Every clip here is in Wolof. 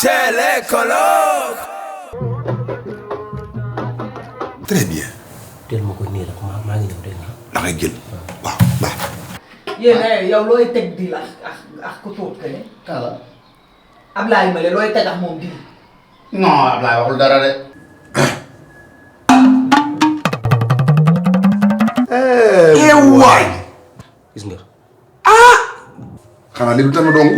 chez les colocs. Très bien. teel ma ko nii rek maa ngi ñëw dégg nga. da ngay génn waaw baax. yéen yow looy teg di la ak ku tuut que ne. kala. Ablaye Male looy teg ak moom di. non Ablaye waxul dara de. waay. gis nga. xanaa lii du tama dong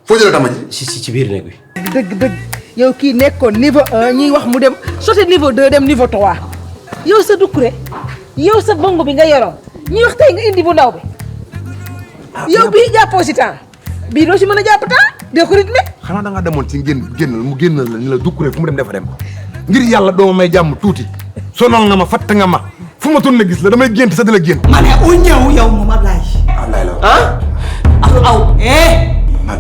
foo jëlee tama ji. ci biir néeg bi. dëgg yow kii nekkoon niveau 1 ñuy wax mu dem sauté niveau 2 dem niveau 3 yow sa dukkure yow sa bongo bi nga yoroon ñuy wax tey nga indi bu ndaw bi yow bii jàppoo si temps bii doo si mën a jàpp temps dee ko rythme. xanaa da nga demoon ci génnal mu génnal la ni la dukkure fu mu dem dafa dem ngir yàlla doo may jàmm tuuti sonal nga ma fatt nga ma fu ma tourné gis la damay gént sa di la gént. ma ne u ñëw yow moom Ablaye. Ablaye la aw man.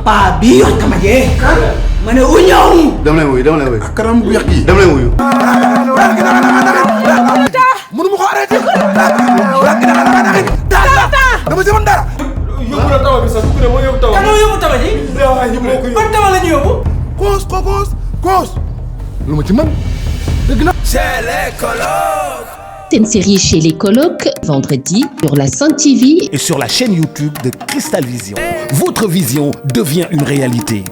paa bii yor tama jee. ma ne u ñëw. dama lay wuyu. ak kanam bu weex gi. dama lay wuyu. mënu ma ko arrêté. dama ci mën dara. yóbbu la tawa bi sax du ko moo yóbbu tawa. kan moo yóbbu tama ji. ban tama la ñu yóbbu. Koos. lu ma ci mën dëgg na. Chez les colocs. C'est une série chez les colocs, vendredi, sur la Sen TV et sur la chaîne YouTube de Cristal Vision. Votre vision devient une réalité.